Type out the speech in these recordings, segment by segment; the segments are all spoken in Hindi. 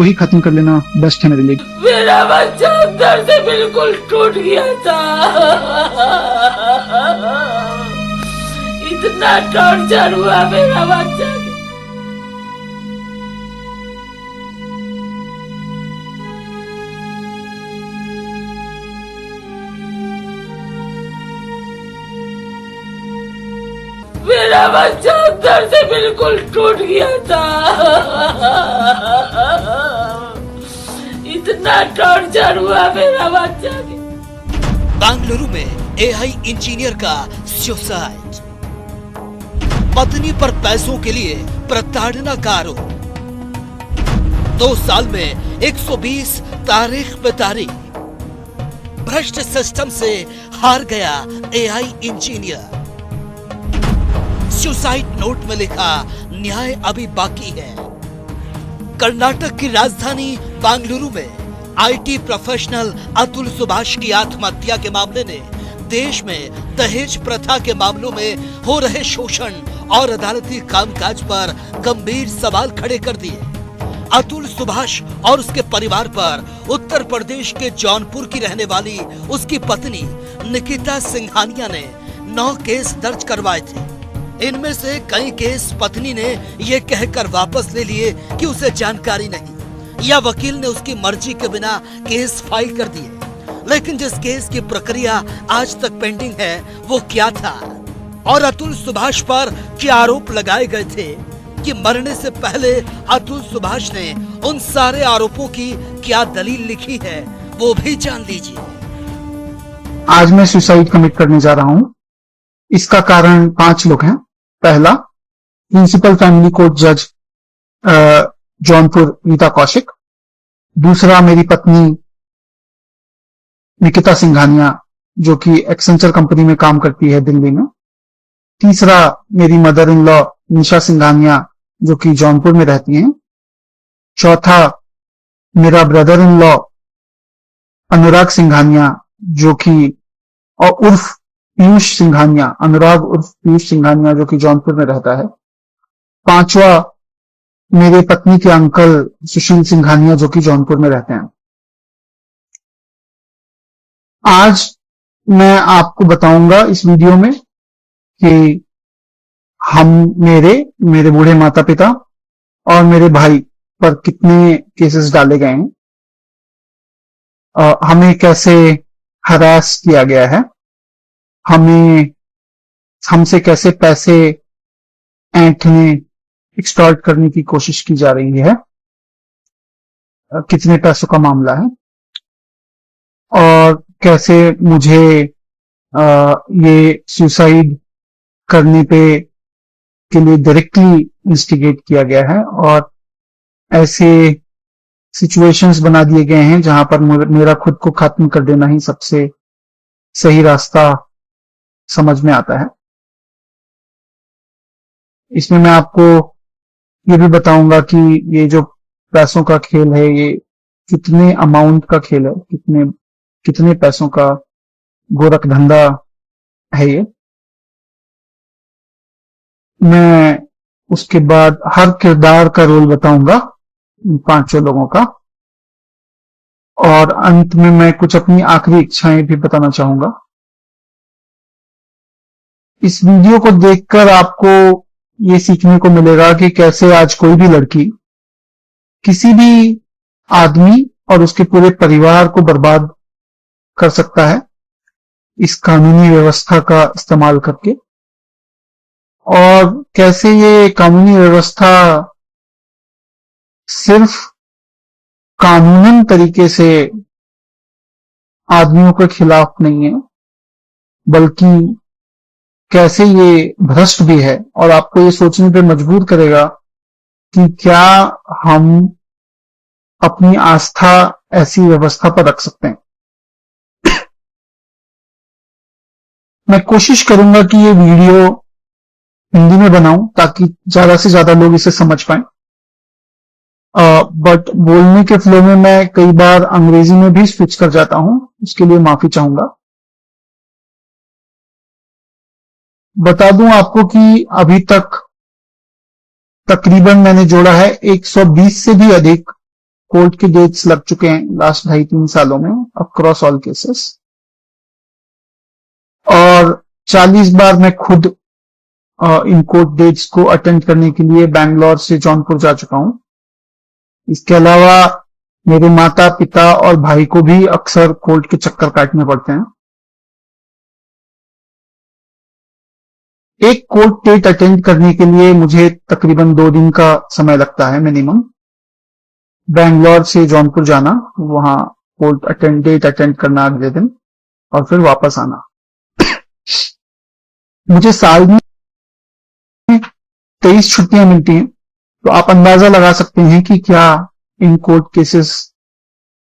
को ही खत्म कर लेना बेस्ट है मेरे लिए। मेरा बच्चा अंदर से बिल्कुल टूट गया था। इतना टॉर्चर हुआ मेरा बच्चा। मेरा बच्चा अंदर से बिल्कुल टूट गया था। इतना टॉर्चर हुआ मेरा बच्चा। बेंगलुरु में एआई इंजीनियर का सुसाइड। पत्नी पर पैसों के लिए प्रताड़ना का आरोप। 2 साल में 120 तारीख पे तारीख। भ्रष्ट सिस्टम से हार गया एआई इंजीनियर। सुसाइड नोट में लिखा न्याय अभी बाकी है। कर्नाटक की राजधानी बेंगलुरु में आईटी प्रोफेशनल अतुल सुभाष की आत्महत्या के मामले ने देश में दहेज प्रथा के मामलों में हो रहे शोषण और अदालती कामकाज पर गंभीर सवाल खड़े कर दिए। अतुल सुभाष और उसके परिवार पर उत्तर प्रदेश के जौनपुर की रहने वाली उसकी पत्नी निकिता सिंघानिया ने 9 केस दर्ज करवाए थे। इनमें से कई केस पत्नी ने ये कहकर वापस ले लिए कि उसे जानकारी नहीं या वकील ने उसकी मर्जी के बिना केस फाइल कर दिए। लेकिन जिस केस की प्रक्रिया आज तक पेंडिंग है वो क्या था और अतुल सुभाष पर क्या आरोप लगाए गए थे कि मरने से पहले अतुल सुभाष ने उन सारे आरोपों की क्या दलील लिखी है वो भी जान लीजिए। आज मैं सुसाइड कमिट करने जा रहा हूं। इसका कारण 5 लोग हैं। पहला, प्रिंसिपल फैमिली कोर्ट जज जौनपुर रीता कौशिक। दूसरा, मेरी पत्नी निकिता सिंघानिया जो कि एक्सेंचर कंपनी में काम करती है दिल्ली में। तीसरा, मेरी मदर इन लॉ निशा सिंघानिया जो कि जौनपुर में रहती हैं। चौथा, मेरा ब्रदर इन लॉ अनुराग सिंघानिया जो कि और उर्फ पीयूष सिंघानिया, अनुराग उर्फ पीयूष सिंघानिया जो कि जौनपुर में रहता है। 5वां, मेरे पत्नी के अंकल सुशील सिंघानिया जो कि जौनपुर में रहते हैं। आज मैं आपको बताऊंगा इस वीडियो में कि हम मेरे बूढ़े माता पिता और मेरे भाई पर कितने केसेस डाले गए हैं, हमें कैसे हरास किया गया है, हमसे कैसे पैसे ऐंठने एक्सटॉर्ट करने की कोशिश की जा रही है, कितने पैसों का मामला है और कैसे मुझे ये सुसाइड करने के लिए डायरेक्टली इंस्टिगेट किया गया है और ऐसे सिचुएशंस बना दिए गए हैं जहां पर मेरा खुद को खत्म कर देना ही सबसे सही रास्ता समझ में आता है। इसमें मैं आपको ये भी बताऊंगा कि ये जो पैसों का खेल है ये कितने अमाउंट का खेल है, कितने पैसों का गोरख धंधा है ये। मैं उसके बाद हर किरदार का रोल बताऊंगा 5 लोगों का और अंत में मैं कुछ अपनी आखिरी इच्छाएं भी बताना चाहूंगा। इस वीडियो को देखकर आपको ये सीखने को मिलेगा कि कैसे आज कोई भी लड़की किसी भी आदमी और उसके पूरे परिवार को बर्बाद कर सकता है इस कानूनी व्यवस्था का इस्तेमाल करके, और कैसे ये कानूनी व्यवस्था सिर्फ कानूनन तरीके से आदमियों के खिलाफ नहीं है बल्कि कैसे ये भ्रष्ट भी है और आपको ये सोचने पे मजबूर करेगा कि क्या हम अपनी आस्था ऐसी व्यवस्था पर रख सकते हैं। मैं कोशिश करूंगा कि ये वीडियो हिंदी में बनाऊं ताकि ज्यादा से ज्यादा लोग इसे समझ पाएं, बट बोलने के फ्लो में मैं कई बार अंग्रेजी में भी स्विच कर जाता हूं, उसके लिए माफी चाहूंगा। बता दूं आपको कि अभी तक तकरीबन मैंने जोड़ा है 120 से भी अधिक कोर्ट के डेट्स लग चुके हैं लास्ट 2.5-3 सालों में अक्रॉस ऑल केसेस, और 40 बार मैं खुद इन कोर्ट डेट्स को अटेंड करने के लिए बैंगलोर से जौनपुर जा चुका हूं। इसके अलावा मेरे माता पिता और भाई को भी अक्सर कोर्ट के चक्कर काटने पड़ते हैं। एक कोर्ट डेट अटेंड करने के लिए मुझे तकरीबन 2 दिन का समय लगता है मिनिमम। बैंगलोर से जौनपुर जाना, वहां कोर्ट डेट अटेंड करना अगले दिन, और फिर वापस आना। मुझे साल में 23 छुट्टियां मिलती हैं, तो आप अंदाजा लगा सकते हैं कि क्या इन कोर्ट केसेस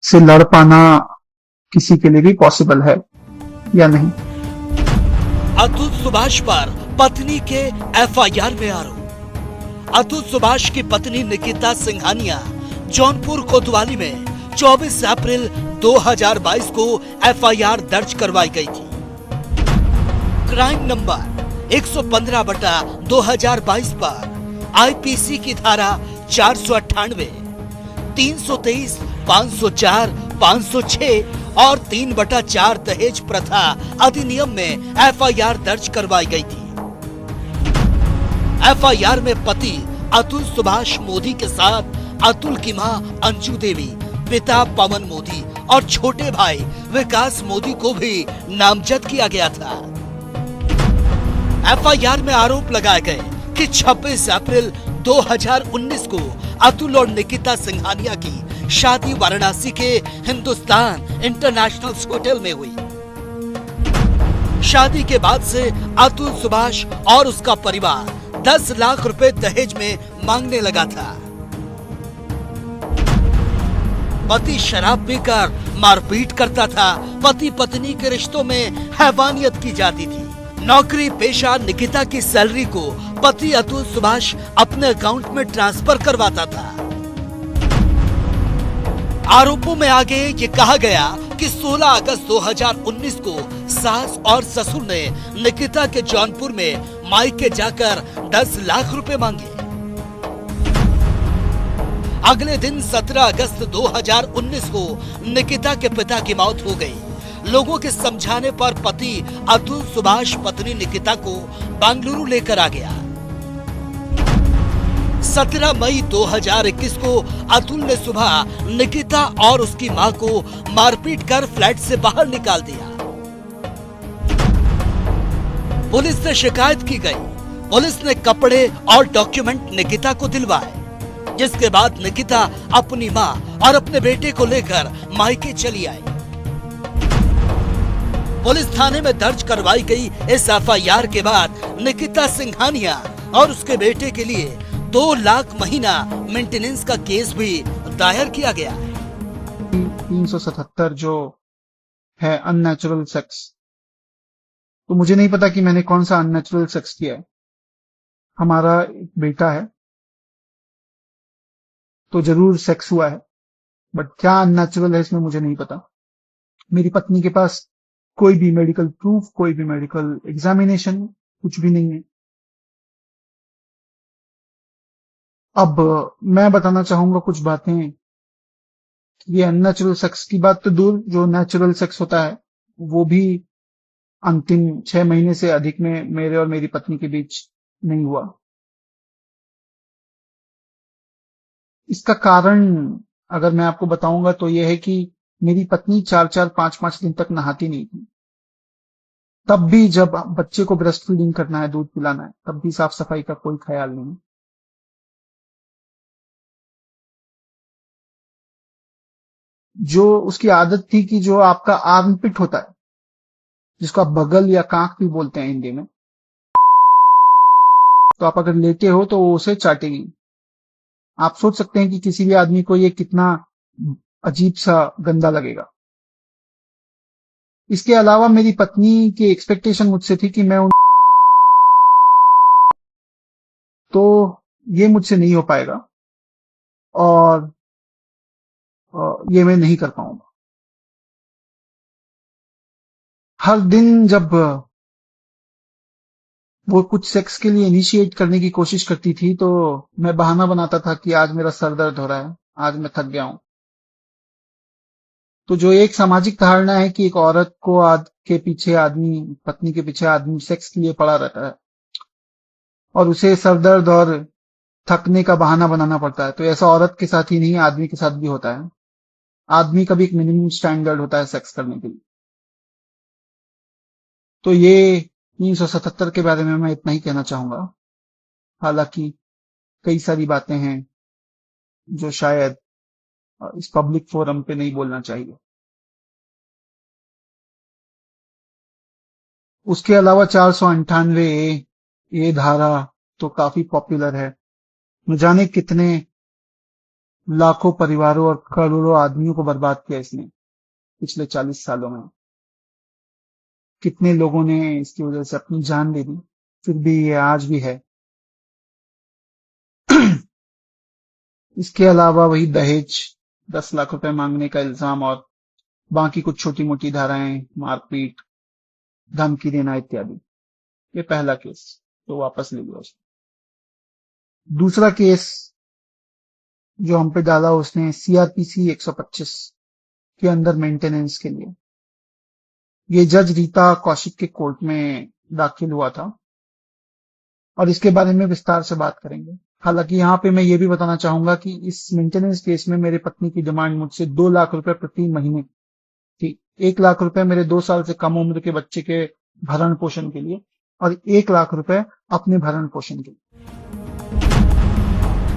से लड़ पाना किसी के लिए भी पॉसिबल है या नहीं। अतुल सुभाष पर पत्नी के एफआईआर में आरोप। अतुल सुभाष की पत्नी निकिता सिंघानिया जौनपुर कोतवाली में 24 अप्रैल 2022 को एफआईआर दर्ज करवाई गई थी। क्राइम नंबर 115/2022 पर आईपीसी की धारा 498, 323, 504, 506 और 3/4 दहेज प्रथा अधिनियम में एफआईआर दर्ज करवाई गई थी। एफआईआर में पति अतुल सुभाष मोदी के साथ अतुल की मां अंजू देवी, पिता पवन मोदी और छोटे भाई विकास मोदी को भी नामजद किया गया था। एफआईआर में आरोप लगाए गए कि 26 अप्रैल 2019 को अतुल और निकिता सिंघानिया की शादी वाराणसी के हिंदुस्तान इंटरनेशनल होटल में हुई। शादी के बाद से अतुल सुभाष और उसका परिवार 10 लाख रुपए दहेज में मांगने लगा था। पति शराब पीकर मारपीट करता था। पति पत्नी के रिश्तों में हैवानियत की जाती थी। नौकरी पेशा निकिता की सैलरी को पति अतुल सुभाष अपने अकाउंट में ट्रांसफर करवाता था। आरोपों में आगे ये कहा गया कि 16 अगस्त 2019 को सास और ससुर ने निकिता के जौनपुर में मायके जाकर 10 लाख रुपए मांगे। अगले दिन 17 अगस्त 2019 को निकिता के पिता की मौत हो गई। लोगों के समझाने पर पति अतुल सुभाष पत्नी निकिता को बेंगलुरु लेकर आ गया। 17 मई 2021 को अतुल ने सुबह निकिता और उसकी मां को मारपीट कर फ्लैट से बाहर निकाल दिया। पुलिस से शिकायत की गई। पुलिस ने कपड़े और डॉक्यूमेंट निकिता को दिलवाए, जिसके बाद निकिता अपनी मां और अपने बेटे को लेकर मायके चली आई। पुलिस थाने में दर्ज करवाई गई इस एफआईआर के बाद निकिता सिंघानिया और उसके बेटे के लिए 2 लाख महीना मेंटेनेंस का केस भी दायर किया गया है। 377 जो है अननेचुरल सेक्स, तो मुझे नहीं पता कि मैंने कौन सा अननेचुरल सेक्स किया है। हमारा एक बेटा है तो जरूर सेक्स हुआ है, बट क्या अननेचुरल है इसमें मुझे नहीं पता। मेरी पत्नी के पास कोई भी मेडिकल प्रूफ, कोई भी मेडिकल एग्जामिनेशन, कुछ भी नहीं है। अब मैं बताना चाहूंगा कुछ बातें। ये अननेचुरल सेक्स की बात तो दूर, जो नेचुरल सेक्स होता है वो भी अंतिम 6 महीने से अधिक में मेरे और मेरी पत्नी के बीच नहीं हुआ। इसका कारण अगर मैं आपको बताऊंगा तो यह है कि मेरी पत्नी 4-4, 5-5 दिन तक नहाती नहीं थी। तब भी जब बच्चे को ब्रेस्ट फीडिंग करना है, दूध पिलाना है, तब भी साफ सफाई का कोई ख्याल नहीं। जो उसकी आदत थी कि जो आपका आर्मपिट होता है, जिसको आप बगल या कांख भी बोलते हैं हिंदी में, तो आप अगर लेटे हो तो वो उसे चाटेगी। आप सोच सकते हैं कि किसी भी आदमी को ये कितना अजीब सा गंदा लगेगा। इसके अलावा मेरी पत्नी की एक्सपेक्टेशन मुझसे थी कि मैं तो ये मुझसे नहीं हो पाएगा और ये मैं नहीं कर पाऊंगा। हर दिन जब वो कुछ सेक्स के लिए इनिशिएट करने की कोशिश करती थी तो मैं बहाना बनाता था कि आज मेरा सर दर्द हो रहा है, आज मैं थक गया हूं। तो जो एक सामाजिक धारणा है कि एक औरत को पत्नी के पीछे आदमी सेक्स के लिए पड़ा रहता है और उसे सरदर्द और थकने का बहाना बनाना पड़ता है, तो ऐसा औरत के साथ ही नहीं आदमी के साथ भी होता है। आदमी का भी एक मिनिमम स्टैंडर्ड होता है सेक्स करने के लिए। तो ये 377 के बारे में मैं इतना ही कहना चाहूंगा। हालांकि कई सारी बातें हैं जो शायद इस पब्लिक फोरम पे नहीं बोलना चाहिए। उसके अलावा 498 ये धारा तो काफी पॉपुलर है। न जाने कितने लाखों परिवारों और करोड़ों आदमियों को बर्बाद किया इसने पिछले 40 सालों में। कितने लोगों ने इसकी वजह से अपनी जान दे दी, फिर भी ये आज भी है। इसके अलावा वही दहेज, 10 लाख रुपए मांगने का इल्जाम और बाकी कुछ छोटी मोटी धाराएं, मारपीट, धमकी देना इत्यादि। ये पहला केस तो वापस ले लिया उसने। दूसरा केस जो हम पे डाला उसने CRPC 125 के अंदर मेंटेनेंस के लिए। ये जज रीता कौशिक के कोर्ट में दाखिल हुआ था और इसके बारे में विस्तार से बात करेंगे। हालांकि यहाँ पे मैं ये भी बताना चाहूंगा कि इस मेंटेनेंस केस में मेरे पत्नी की डिमांड मुझसे 2 लाख रुपए प्रति महीने थी। 1 लाख रुपए मेरे 2 साल से कम उम्र के बच्चे के भरण पोषण के लिए और 1 लाख रुपए अपने भरण पोषण के लिए।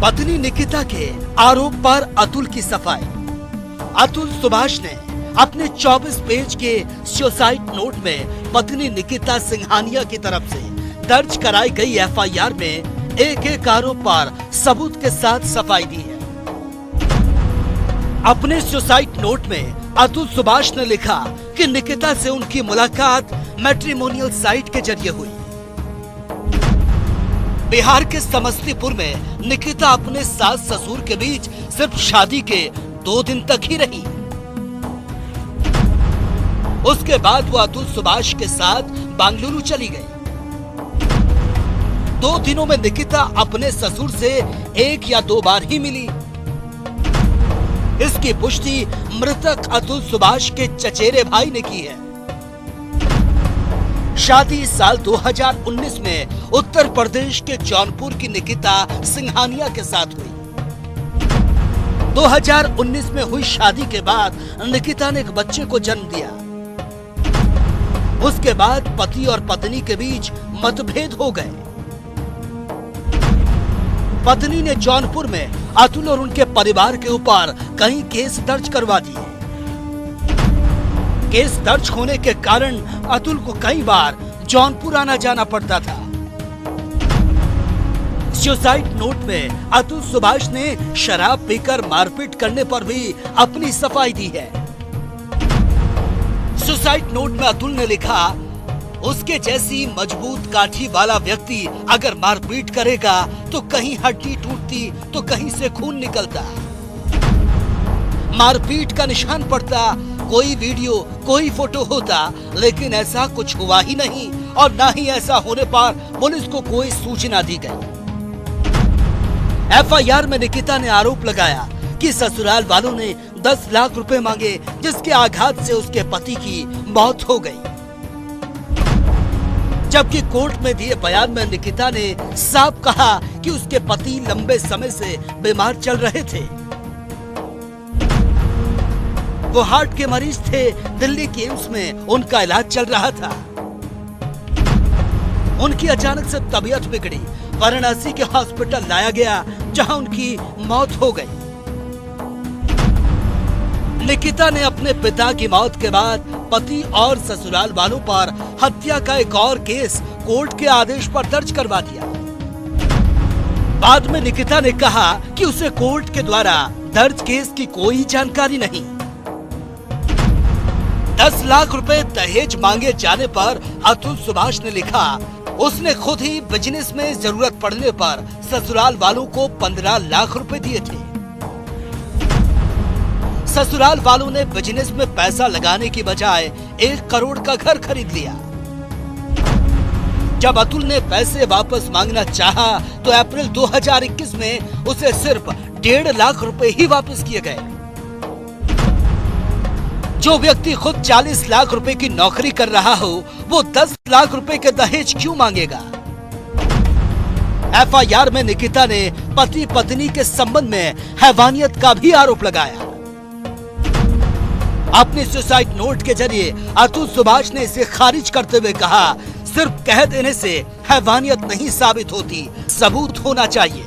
पत्नी निकिता के आरोप पर अतुल की सफाई। अतुल सुभाष ने अपने 24 पेज के सुसाइड नोट में पत्नी निकिता सिंघानिया की तरफ से दर्ज कराई गई FIR में एक आरोप पर सबूत के साथ सफाई दी है। अपने सुसाइड नोट में अतुल सुभाष ने लिखा कि निकिता से उनकी मुलाकात मैट्रिमोनियल साइट के जरिए हुई। बिहार के समस्तीपुर में निकिता अपने सास ससुर के बीच सिर्फ शादी के 2 दिन तक ही रही। उसके बाद वो अतुल सुभाष के साथ बेंगलुरु चली गई। 2 दिनों में निकिता अपने ससुर से 1 या 2 बार ही मिली। इसकी पुष्टि मृतक अतुल सुभाष के चचेरे भाई ने की है। शादी साल 2019 में उत्तर प्रदेश के जौनपुर की निकिता सिंघानिया के साथ हुई। 2019 में हुई शादी के बाद निकिता ने एक बच्चे को जन्म दिया। उसके बाद पति और पत्नी के बीच मतभेद हो गए। पत्नी ने जौनपुर में अतुल और उनके परिवार के ऊपर कई केस दर्ज करवा दिए। केस दर्ज होने के कारण अतुल को कई बार जौनपुर आना जाना पड़ता था। सुसाइड नोट में अतुल सुभाष ने शराब पीकर मारपीट करने पर भी अपनी सफाई दी है। सुसाइड नोट में अतुल ने लिखा, उसके जैसी मजबूत काठी वाला व्यक्ति अगर मारपीट करेगा तो कहीं हड्डी टूटती तो कहीं से खून निकलता, मारपीट का निशान पड़ता, कोई वीडियो कोई फोटो होता, लेकिन ऐसा कुछ हुआ ही नहीं और ना ही ऐसा होने पर पुलिस को कोई सूचना दी गई। FIR में निकिता ने आरोप लगाया कि ससुराल वालों ने 10 लाख रुपए मांगे, जिसके आघात से उसके पति की मौत हो गई। जबकि कोर्ट में दिए बयान में निकिता ने साफ कहा कि उसके पति लंबे समय से बीमार चल रहे थे। वो हार्ट के मरीज थे, दिल्ली के एम्स में उनका इलाज चल रहा था। उनकी अचानक से तबीयत बिगड़ी, वाराणसी के हॉस्पिटल लाया गया जहां उनकी मौत हो गई। निकिता ने अपने पिता की मौत के बाद पति और ससुराल वालों पर हत्या का एक और केस कोर्ट के आदेश पर दर्ज करवा दिया। बाद में निकिता ने कहा कि उसे कोर्ट के द्वारा दर्ज केस की कोई जानकारी नहीं। 10 लाख रुपए दहेज मांगे जाने पर अतुल सुभाष ने लिखा, उसने खुद ही बिजनेस में जरूरत पड़ने पर ससुराल वालों को 15 लाख रुपए दिए थे। ससुराल वालों ने बिजनेस में पैसा लगाने की बजाय 1 करोड़ का घर खरीद लिया। जब अतुल ने पैसे वापस मांगना चाहा तो अप्रैल 2021 में उसे सिर्फ 1.5 लाख रुपए ही वापस किए गए। जो व्यक्ति खुद 40 लाख रुपए की नौकरी कर रहा हो वो 10 लाख रुपए के दहेज क्यों मांगेगा? एफआईआर में निकिता ने पति पत्नी के संबंध में हैवानियत का भी आरोप लगाया। अपने सुसाइड नोट के जरिए अतुल सुभाष ने इसे खारिज करते हुए कहा, सिर्फ कह देने से हैवानियत नहीं साबित होती, सबूत होना चाहिए।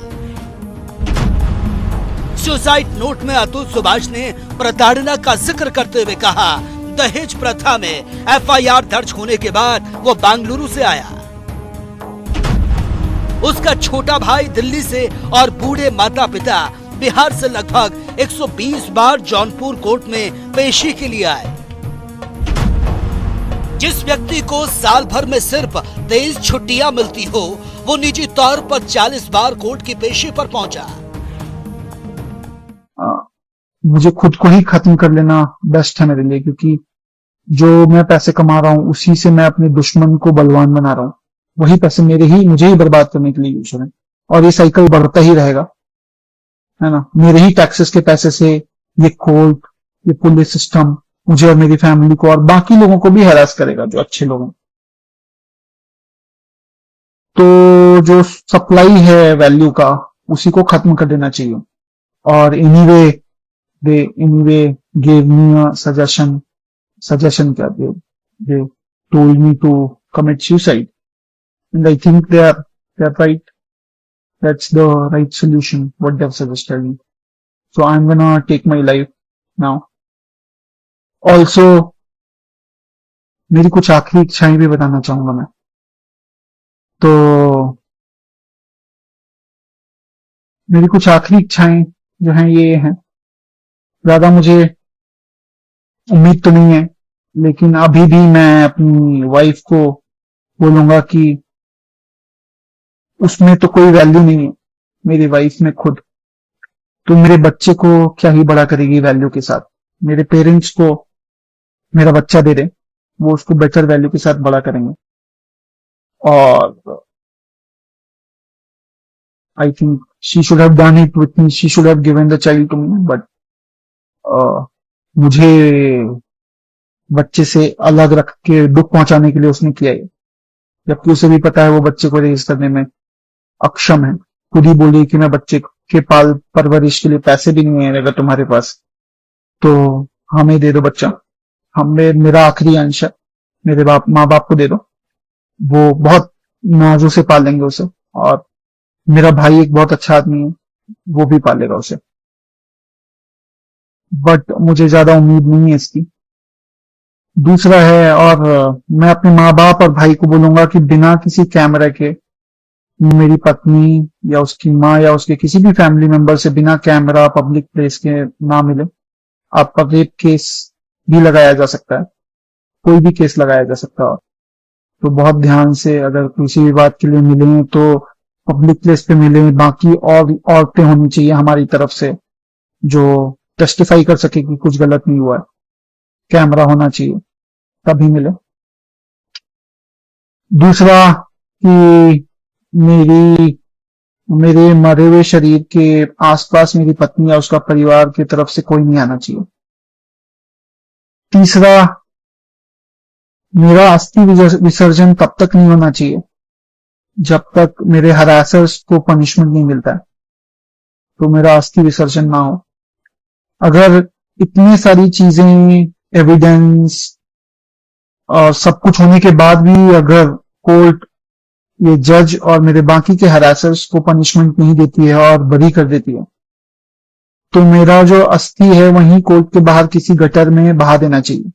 सुसाइड नोट में अतुल सुभाष ने प्रताड़ना का जिक्र करते हुए कहा, दहेज प्रथा में एफआईआर दर्ज होने के बाद वो बेंगलुरु से आया। उसका छोटा भाई दिल्ली से और बूढ़े माता पिता बिहार से लगभग 120 बार जौनपुर कोर्ट में पेशी के लिए आए। जिस व्यक्ति को साल भर में सिर्फ 23 छुट्टियां मिलती हो वो निजी तौर पर 40 बार कोर्ट की पेशी पर पहुंचा। मुझे खुद को ही खत्म कर लेना बेस्ट है मेरे लिए, क्योंकि जो मैं पैसे कमा रहा हूँ उसी से मैं अपने दुश्मन को बलवान बना रहा हूँ। वही पैसे मुझे ही बर्बाद करने के लिए यूज हो रहे हैं और ये साइकिल बढ़ता ही रहेगा, है ना। मेरे ही टैक्सेस के पैसे से ये कोर्ट, ये पुलिस सिस्टम मुझे और मेरी फैमिली को और बाकी लोगों को भी हैरास करेगा जो अच्छे लोग हैं। तो जो सप्लाई है वैल्यू का उसी को खत्म कर देना चाहिए। और anyway they gave me a suggestion क्या they told me to commit suicide, and I think they're right. That's the right solution what they've suggested me. So I'm gonna take my life now. Also मेरी कुछ आखिरी इच्छाएं भी बताना चाहूंगा मैं। तो मेरी कुछ आखिरी इच्छाएं जो हैं ये हैं, ज्यादा मुझे उम्मीद तो नहीं है, लेकिन अभी भी मैं अपनी वाइफ को बोलूंगा कि उसमें तो कोई वैल्यू नहीं है, मेरी वाइफ में खुद। तो मेरे बच्चे को क्या ही बड़ा करेगी वैल्यू के साथ। मेरे पेरेंट्स को मेरा बच्चा दे दे, वो उसको बेटर वैल्यू के साथ बड़ा करेंगे। और I think she should have done it with me, she should have given the child to me, but मुझे बच्चे से अलग रख के दुख पहुंचाने के लिए उसने किया है, जबकि उसे भी पता है वो बच्चे को रेज करने में अक्षम है। खुद ही बोली कि मैं बच्चे के पाल परवरिश के लिए पैसे भी नहीं है, अगर तुम्हारे पास तो हमें दे दो बच्चा, मेरा आखिरी अंश है, मेरे माँ बाप को दे दो, वो बहुत नाजों से पालेंगे उसे। और मेरा भाई एक बहुत अच्छा आदमी है, वो भी पालेगा उसे, बट मुझे ज्यादा उम्मीद नहीं है इसकी। दूसरा है, और मैं अपने माँ बाप और भाई को बोलूंगा कि बिना किसी कैमरा के मेरी पत्नी या उसकी माँ या उसके किसी भी फैमिली मेंबर से बिना कैमरा पब्लिक प्लेस के ना मिले। आपका रेप केस भी लगाया जा सकता है, कोई भी केस लगाया जा सकता है। तो बहुत ध्यान से अगर किसी भी बात के लिए मिले तो पब्लिक प्लेस पे मिले। बाकी और औरतें होनी चाहिए हमारी तरफ से जो टेस्टिफाई कर सके कि कुछ गलत नहीं हुआ है। कैमरा होना चाहिए तभी मिले। दूसरा कि मेरे मरे हुए शरीर के आसपास मेरी पत्नी या उसका परिवार की तरफ से कोई नहीं आना चाहिए। तीसरा, मेरा अस्थि विसर्जन तब तक नहीं होना चाहिए जब तक मेरे हरासर्स को पनिशमेंट नहीं मिलता है, तो मेरा अस्थि विसर्जन ना हो। अगर इतनी सारी चीजें, एविडेंस और सब कुछ होने के बाद भी अगर कोर्ट, ये जज और मेरे बाकी के हरासर्स को पनिशमेंट नहीं देती है और बरी कर देती है, तो मेरा जो अस्थि है वहीं कोर्ट के बाहर किसी गटर में बहा देना चाहिए,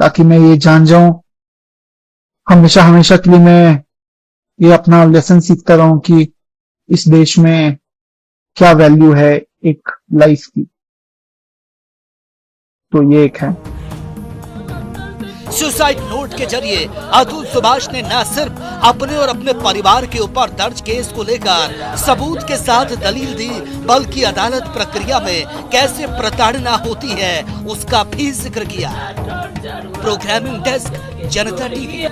ताकि मैं ये जान जाऊं हमेशा हमेशा के लिए, मैं ये अपना लेसन सीखता रहूं कि इस देश में क्या वैल्यू है एक लाइफ की। तो ये एक है। सुसाइड नोट के जरिए अतुल सुभाष ने न सिर्फ अपने और अपने परिवार के ऊपर दर्ज केस को लेकर सबूत के साथ दलील दी, बल्कि अदालत प्रक्रिया में कैसे प्रताड़ना होती है उसका भी जिक्र किया। प्रोग्रामिंग डेस्क, जनता टीवी।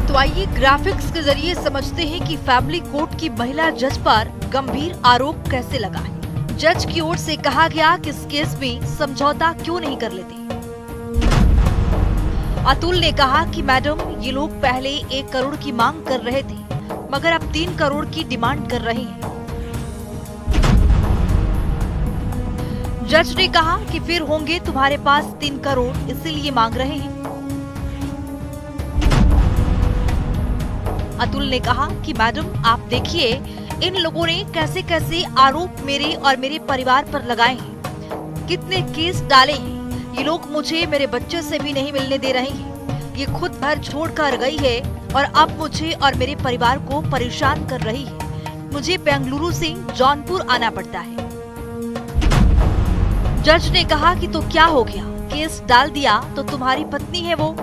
तो आइए ग्राफिक्स के जरिए समझते हैं कि फैमिली कोर्ट की महिला जज पर गंभीर आरोप कैसे लगाए। जज की ओर से कहा गया कि इस केस में समझौता क्यों नहीं कर लेते। अतुल ने कहा कि मैडम, ये लोग पहले 1 करोड़ की मांग कर रहे थे, मगर अब 3 करोड़ की डिमांड कर रहे हैं। जज ने कहा कि फिर होंगे तुम्हारे पास 3 करोड़, इसीलिए मांग रहे हैं। अतुल ने कहा कि मैडम, आप देखिए इन लोगों ने कैसे कैसे आरोप मेरे और मेरे परिवार पर लगाए हैं, कितने केस डाले हैं। ये लोग मुझे मेरे बच्चे से भी नहीं मिलने दे रहे हैं। ये खुद घर छोड़कर गई है और अब मुझे और मेरे परिवार को परेशान कर रही है। मुझे बेंगलुरु से जौनपुर आना पड़ता है। जज ने कहा कि तो क्या हो गया, केस डाल दिया तो तुम्हारी पत्नी है वो।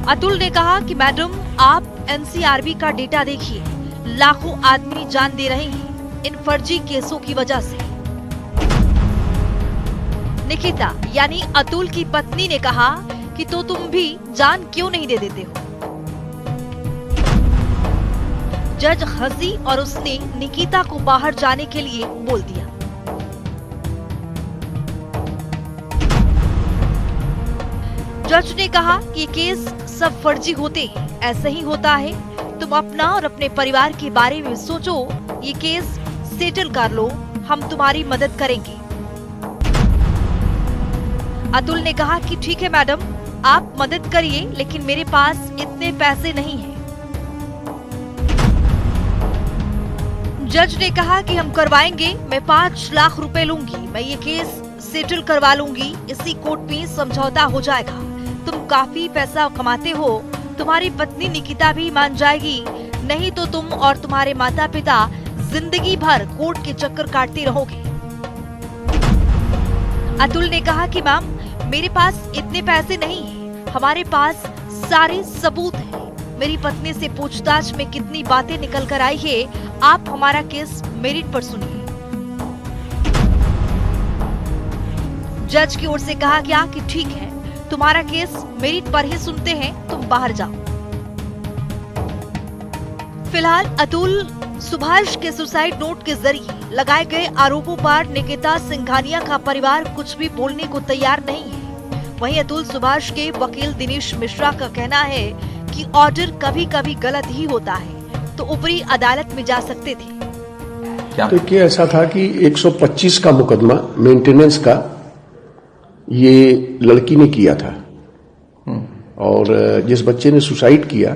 अतुल ने कहा कि मैडम, आप एनसीआरबी का डेटा देखिए, लाखों आदमी जान दे रहे हैं इन फर्जी केसों की वजह से। निकिता यानी अतुल की पत्नी ने कहा कि तो तुम भी जान क्यों नहीं दे देते हो। जज हंसी और उसने निकिता को बाहर जाने के लिए बोल दिया। जज ने कहा कि केस सब फर्जी होते हैं, ऐसा ही होता है। तुम अपना और अपने परिवार के बारे में सोचो, ये केस सेटल कर लो, हम तुम्हारी मदद करेंगे। अतुल ने कहा कि ठीक है मैडम, आप मदद करिए, लेकिन मेरे पास इतने पैसे नहीं हैं। जज ने कहा कि हम करवाएंगे, मैं 5 लाख रुपए लूंगी, मैं ये केस सेटल करवा लूंगी, इसी कोर्ट में समझौता हो जाएगा। तुम काफी पैसा कमाते हो, तुम्हारी पत्नी निकिता भी मान जाएगी, नहीं तो तुम और तुम्हारे माता पिता जिंदगी भर कोर्ट के चक्कर काटते रहोगे। अतुल ने कहा कि मैम, मेरे पास इतने पैसे नहीं हैं, हमारे पास सारे सबूत हैं। मेरी पत्नी से पूछताछ में कितनी बातें निकल कर आई है, आप हमारा केस मेरिट पर सुनिए। जज की ओर से कहा गया कि ठीक है, तुम्हारा केस मेरिट पर ही सुनते हैं, तुम बाहर जाओ। फिलहाल अतुल सुभाष के सुसाइड नोट के जरिए लगाए गए आरोपों पर निकिता सिंघानिया का परिवार कुछ भी बोलने को तैयार नहीं है। वहीं अतुल सुभाष के वकील दिनेश मिश्रा का कहना है कि ऑर्डर कभी कभी गलत ही होता है, तो ऊपरी अदालत में जा सकते थे। देखिए, ऐसा था कि 125 का मुकदमा मेंटेनेंस का ये लड़की ने किया था और जिस बच्चे ने सुसाइड किया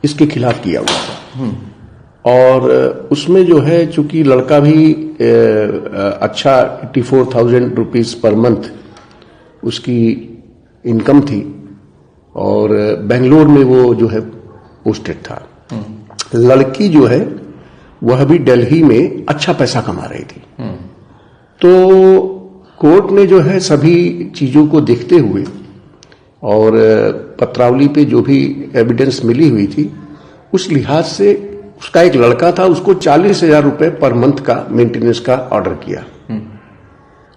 इसके खिलाफ किया हुआ था। और उसमें जो है, चूंकि लड़का भी अच्छा 84,000 रुपीज पर मंथ उसकी इनकम थी और बेंगलोर में वो जो है पोस्टेड था। लड़की जो है वह भी दिल्ली में अच्छा पैसा कमा रही थी। तो कोर्ट ने जो है सभी चीजों को देखते हुए और पत्रावली पे जो भी एविडेंस मिली हुई थी उस लिहाज से उसका एक लड़का था, उसको 40,000 रुपए पर मंथ का मेंटेनेंस का ऑर्डर किया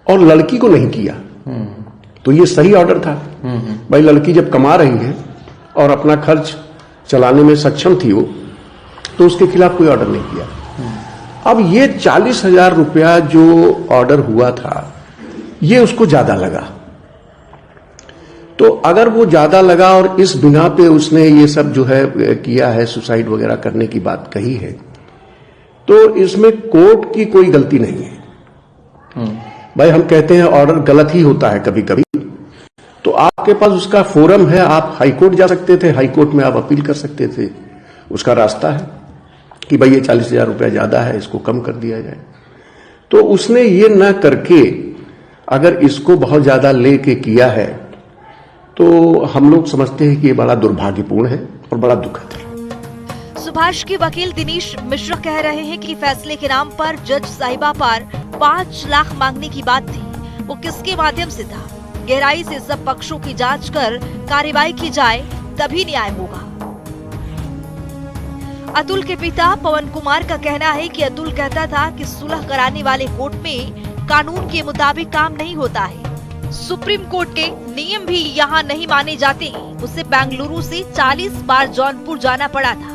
और लड़की को नहीं किया। तो ये सही ऑर्डर था। भाई, लड़की जब कमा रही है और अपना खर्च चलाने में सक्षम थी वो, तो उसके खिलाफ कोई ऑर्डर नहीं किया। अब ये 40,000 रुपया जो ऑर्डर हुआ था ये उसको ज्यादा लगा। तो अगर वो ज्यादा लगा और इस बिना पे उसने ये सब जो है किया है, सुसाइड वगैरह करने की बात कही है, तो इसमें कोर्ट की कोई गलती नहीं है। भाई, हम कहते हैं ऑर्डर गलत ही होता है कभी कभी, तो आपके पास उसका फोरम है, आप हाईकोर्ट जा सकते थे, हाईकोर्ट में आप अपील कर सकते थे। उसका रास्ता है कि भाई ये 40,000 रुपया ज्यादा है, इसको कम कर दिया जाए। तो उसने ये न करके अगर इसको बहुत ज्यादा लेके किया है तो हम लोग समझते हैं कि ये बड़ा दुर्भाग्यपूर्ण है और बड़ा दुखद है। सुभाष के वकील दिनेश मिश्रा कह रहे हैं कि फैसले के नाम पर जज साहिबा पर 5 लाख मांगने की बात थी, वो किसके माध्यम से था? गहराई से सब पक्षों की जांच कर कार्रवाई की जाए, तभी न्याय होगा। अतुल के पिता पवन कुमार का कहना है कि अतुल कहता था कि सुलह कराने वाले कोर्ट में कानून के मुताबिक काम नहीं होता है। सुप्रीम कोर्ट के नियम भी यहाँ नहीं माने जाते हैं। उसे बेंगलुरु से 40 बार जौनपुर जाना पड़ा था।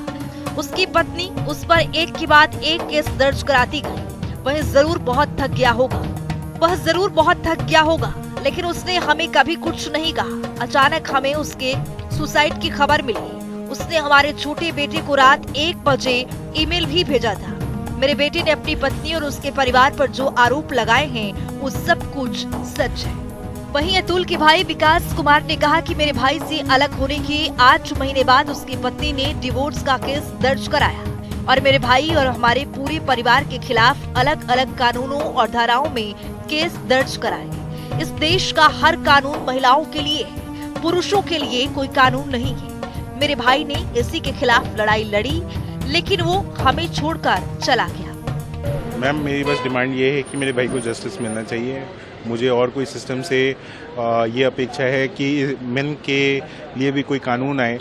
उसकी पत्नी उस पर एक के बाद एक केस दर्ज कराती गई। वह जरूर बहुत थक गया होगा, लेकिन उसने हमें कभी कुछ नहीं कहा। अचानक हमें उसके सुसाइड की खबर मिली। उसने हमारे छोटे बेटे को रात 1 बजे ईमेल भी भेजा था। मेरे बेटे ने अपनी पत्नी और उसके परिवार पर जो आरोप लगाए हैं वो सब कुछ सच है। वहीं अतुल के भाई विकास कुमार ने कहा कि मेरे भाई से अलग होने के 8 महीने बाद उसकी पत्नी ने डिवोर्स का केस दर्ज कराया और मेरे भाई और हमारे पूरे परिवार के खिलाफ अलग अलग कानूनों और धाराओं में केस दर्ज कराए। इस देश का हर कानून महिलाओं के लिए है, पुरुषों के लिए कोई कानून नहीं है। मेरे भाई ने इसी के खिलाफ लड़ाई लड़ी, लेकिन वो हमें छोड़कर चला गया। मैम, मेरी बस डिमांड ये है कि मेरे भाई को जस्टिस मिलना चाहिए। मुझे और कोई सिस्टम से ये अपेक्षा है कि मेन के लिए भी कोई कानून आए।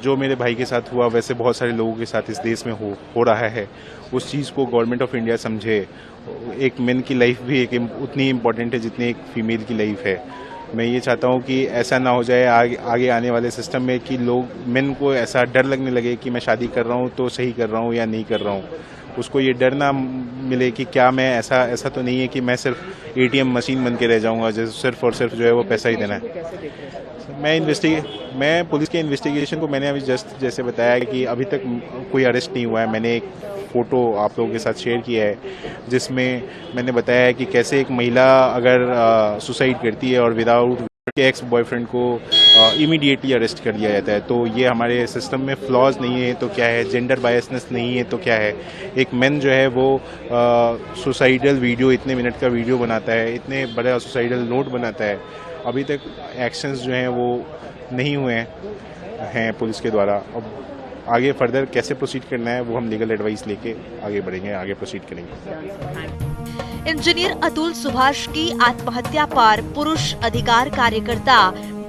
जो मेरे भाई के साथ हुआ वैसे बहुत सारे लोगों के साथ इस देश में हो रहा है। उस चीज़ को गवर्नमेंट ऑफ इंडिया समझे। एक मेन की लाइफ भी एक उतनी इम्पोर्टेंट है जितनी एक फीमेल की लाइफ है। मैं ये चाहता हूँ कि ऐसा ना हो जाए आगे आने वाले सिस्टम में कि लोग मेन को ऐसा डर लगने लगे कि मैं शादी कर रहा हूँ तो सही कर रहा हूँ या नहीं कर रहा हूँ। उसको ये डर ना मिले कि क्या मैं ऐसा तो नहीं है कि मैं सिर्फ एटीएम मशीन बन के रह जाऊँगा, जैसे सिर्फ और सिर्फ जो है वो पैसा ही देना है। मैं पुलिस के इन्वेस्टिगेशन को मैंने अभी जस्ट जैसे बताया कि अभी तक कोई अरेस्ट नहीं हुआ है। मैंने एक फ़ोटो आप लोगों के साथ शेयर किया है जिसमें मैंने बताया है कि कैसे एक महिला अगर सुसाइड करती है और विदाउट के एक्स बॉयफ्रेंड को इमीडिएटली अरेस्ट कर लिया जाता है। तो ये हमारे सिस्टम में फ्लॉज नहीं है तो क्या है, जेंडर बायसनेस नहीं है तो क्या है। एक मैन जो है वो सुसाइडल वीडियो, इतने मिनट का वीडियो बनाता है, इतने बड़ा सुसाइडल नोट बनाता है। अभी तक एक्शंस जो हैं वो नहीं हुए हैं पुलिस के द्वारा। अब आगे फर्दर कैसे प्रोसीड करना है वो हम लीगल एडवाइस लेके आगे बढ़ेंगे, आगे प्रोसीड करेंगे। इंजीनियर अतुल सुभाष की आत्महत्या पर पुरुष अधिकार कार्यकर्ता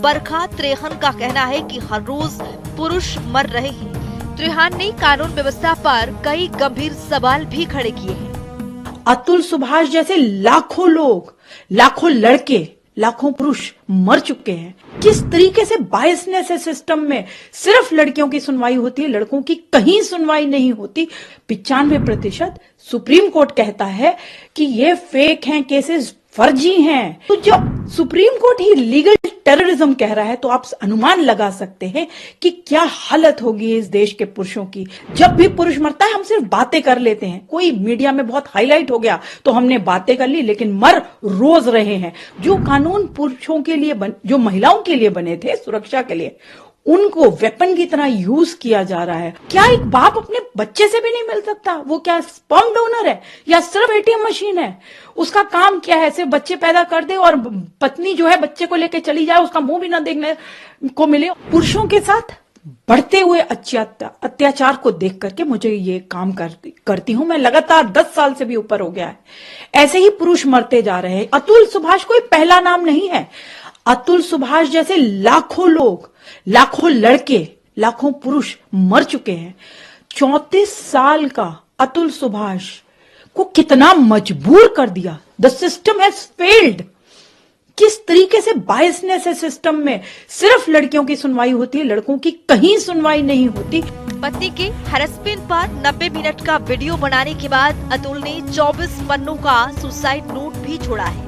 बरखा त्रेहन का कहना है कि हर रोज पुरुष मर रहे हैं। त्रेहन ने कानून व्यवस्था पर कई गंभीर सवाल भी खड़े किए हैं। अतुल सुभाष जैसे लाखों लोग, लाखों लड़के, लाखों पुरुष मर चुके हैं। किस तरीके से बायसनेस है सिस्टम में। सिर्फ लड़कियों की सुनवाई होती है, लड़कों की कहीं सुनवाई नहीं होती। 95% सुप्रीम कोर्ट कहता है कि ये फेक हैं केसेस, फर्जी हैं। तो जब सुप्रीम कोर्ट ही लीगल टेररिज्म कह रहा है तो आप अनुमान लगा सकते हैं कि क्या हालत होगी इस देश के पुरुषों की। जब भी पुरुष मरता है हम सिर्फ बातें कर लेते हैं, कोई मीडिया में बहुत हाईलाइट हो गया तो हमने बातें कर ली, लेकिन मर रोज रहे हैं। जो कानून पुरुषों के लिए जो महिलाओं के लिए बने थे सुरक्षा के लिए, उनको वेपन की तरह यूज किया जा रहा है। क्या एक बाप अपने बच्चे से भी नहीं मिल सकता? वो क्या स्पर्म डोनर है या सिर्फ एटीएम मशीन है? उसका काम क्या है? सिर्फ बच्चे पैदा कर दे और पत्नी जो है बच्चे को लेके चली जाए, उसका मुंह भी ना देखने को मिले। पुरुषों के साथ बढ़ते हुए अत्याचार को देख करके मुझे ये काम करती हूं मैं। लगातार 10 साल से भी ऊपर हो गया है। ऐसे ही पुरुष मरते जा रहे हैं। अतुल सुभाष कोई पहला नाम नहीं है। अतुल सुभाष जैसे लाखों लोग, लाखों लड़के, लाखों पुरुष मर चुके हैं। 34 साल का अतुल सुभाष को कितना मजबूर कर दिया। The system has failed. किस तरीके से बायसनेस है सिस्टम में। सिर्फ लड़कियों की सुनवाई होती है, लड़कों की कहीं सुनवाई नहीं होती। पति के हैरेसमेंट पर 90 मिनट का वीडियो बनाने के बाद अतुल ने 24 पन्नों का सुसाइड नोट भी छोड़ा है।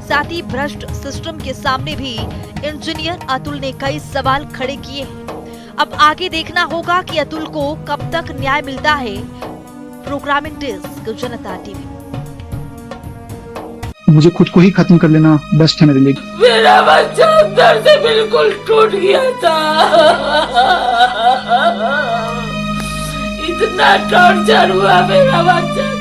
साथ ही भ्रष्ट सिस्टम के सामने भी इंजीनियर अतुल ने कई सवाल खड़े किए हैं। अब आगे देखना होगा कि अतुल को कब तक न्याय मिलता है। प्रोग्रामिंग डेस्क, जनता टीवी। मुझे खुद को ही खत्म कर लेना बेस्ट है मेरे लिए। मेरा बच्चा अंदर से बिल्कुल टूट गया था। इतना टॉर्चर हुआ मेरा बच्चा